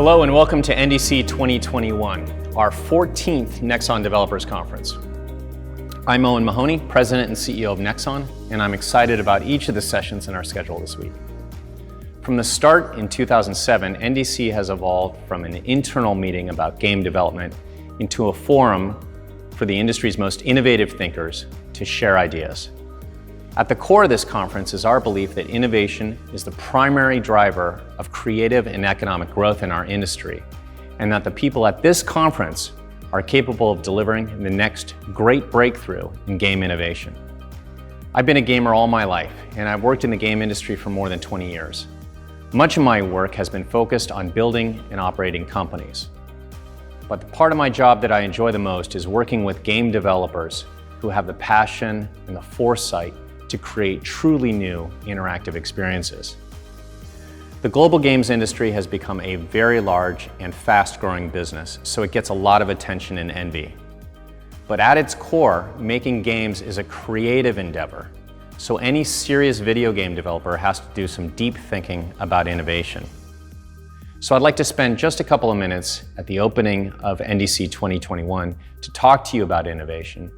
Hello and welcome to NDC 2021, our 14th Nexon Developers Conference. I'm Owen Mahoney, President and CEO of Nexon, and I'm excited about each of the sessions in our schedule this week. From the start in 2007, NDC has evolved from an internal meeting about game development into a forum for the industry's most innovative thinkers to share ideas. At the core of this conference is our belief that innovation is the primary driver of creative and economic growth in our industry, and that the people at this conference are capable of delivering the next great breakthrough in game innovation. I've been a gamer all my life, and I've worked in the game industry for more than 20 years. Much of my work has been focused on building and operating companies. But the part of my job that I enjoy the most is working with game developers who have the passion and the foresight to create truly new interactive experiences. The global games industry has become a very large and fast-growing business, so it gets a lot of attention and envy. But at its core, making games is a creative endeavor, so any serious video game developer has to do some deep thinking about innovation. So I'd like to spend just a couple of minutes at the opening of NDC 2021 to talk to you about innovation.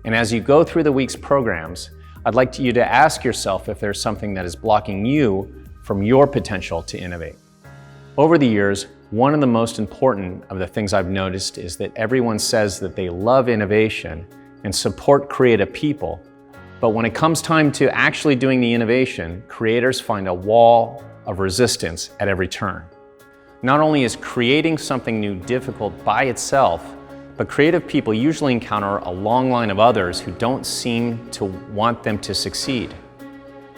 And as you go through the week's programs, I'd like you to ask yourself if there's something that is blocking you from your potential to innovate. Over the years, one of the most important of the things I've noticed is that everyone says that they love innovation and support creative people, but when it comes time to actually doing the innovation, creators find a wall of resistance at every turn. Not only is creating something new difficult by itself, but creative people usually encounter a long line of others who don't seem to want them to succeed.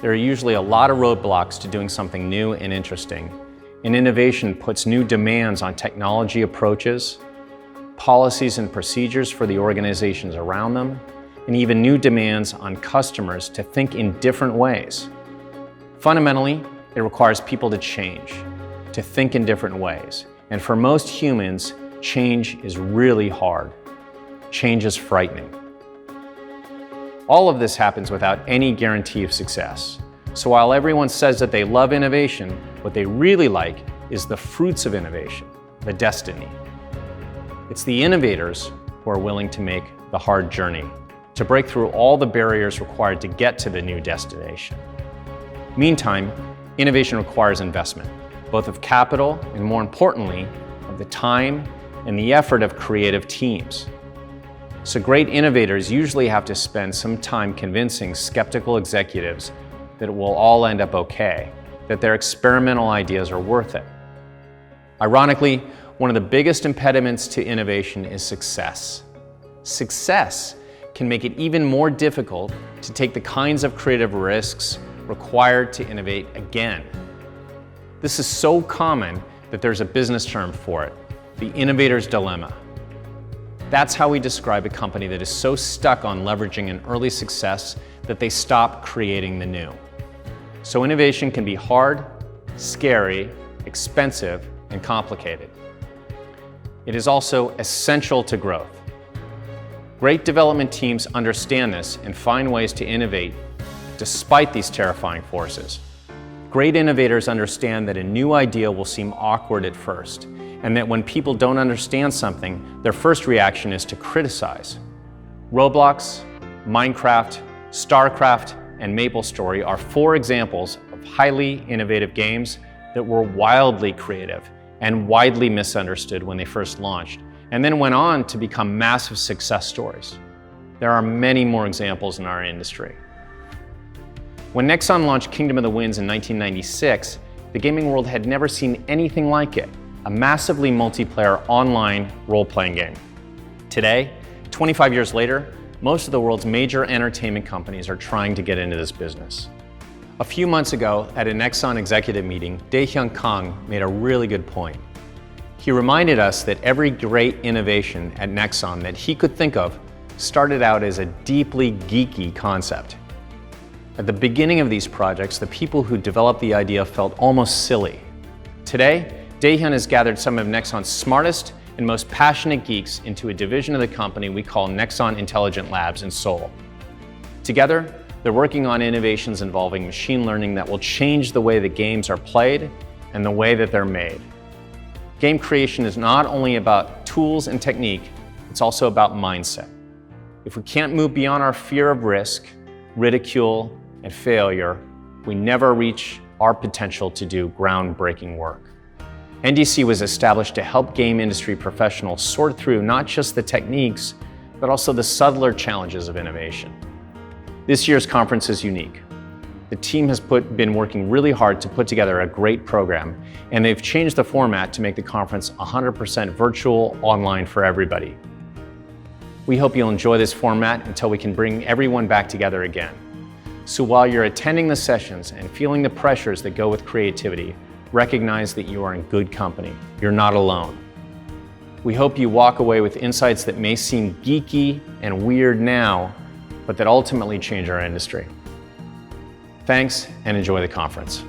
There are usually a lot of roadblocks to doing something new and interesting, and innovation puts new demands on technology approaches, policies and procedures for the organizations around them, and even new demands on customers to think in different ways. Fundamentally, it requires people to change, to think in different ways, and for most humans, change is really hard. Change is frightening. All of this happens without any guarantee of success. So while everyone says that they love innovation, what they really like is the fruits of innovation, the destiny. It's the innovators who are willing to make the hard journey, to break through all the barriers required to get to the new destination. Meantime, innovation requires investment, both of capital and, more importantly, of the time and the effort of creative teams. So great innovators usually have to spend some time convincing skeptical executives that it will all end up okay, that their experimental ideas are worth it. Ironically, one of the biggest impediments to innovation is success. Success can make it even more difficult to take the kinds of creative risks required to innovate again. This is so common that there's a business term for it: the innovator's dilemma. That's how we describe a company that is so stuck on leveraging an early success that they stop creating the new. So innovation can be hard, scary, expensive, and complicated. It is also essential to growth. Great development teams understand this and find ways to innovate despite these terrifying forces. Great innovators understand that a new idea will seem awkward at first, and that when people don't understand something, their first reaction is to criticize. Roblox, Minecraft, StarCraft, and MapleStory are 4 examples of highly innovative games that were wildly creative and widely misunderstood when they first launched, and then went on to become massive success stories. There are many more examples in our industry. When Nexon launched Kingdom of the Winds in 1996, the gaming world had never seen anything like it: a massively multiplayer online role-playing game. Today, 25 years later, most of the world's major entertainment companies are trying to get into this business. A few months ago, at a Nexon executive meeting, Dae-Hyun Kang made a really good point. He reminded us that every great innovation at Nexon that he could think of started out as a deeply geeky concept. At the beginning of these projects, the people who developed the idea felt almost silly. Today, Dae-Hyun has gathered some of Nexon's smartest and most passionate geeks into a division of the company we call Nexon Intelligent Labs in Seoul. Together, they're working on innovations involving machine learning that will change the way that games are played and the way that they're made. Game creation is not only about tools and technique, it's also about mindset. If we can't move beyond our fear of risk, ridicule, and failure, we never reach our potential to do groundbreaking work. NDC was established to help game industry professionals sort through not just the techniques, but also the subtler challenges of innovation. This year's conference is unique. The team has been working really hard to put together a great program, and they've changed the format to make the conference 100% virtual, online for everybody. We hope you'll enjoy this format until we can bring everyone back together again. So while you're attending the sessions and feeling the pressures that go with creativity, recognize that you are in good company. You're not alone. We hope you walk away with insights that may seem geeky and weird now, but that ultimately change our industry. Thanks, and enjoy the conference.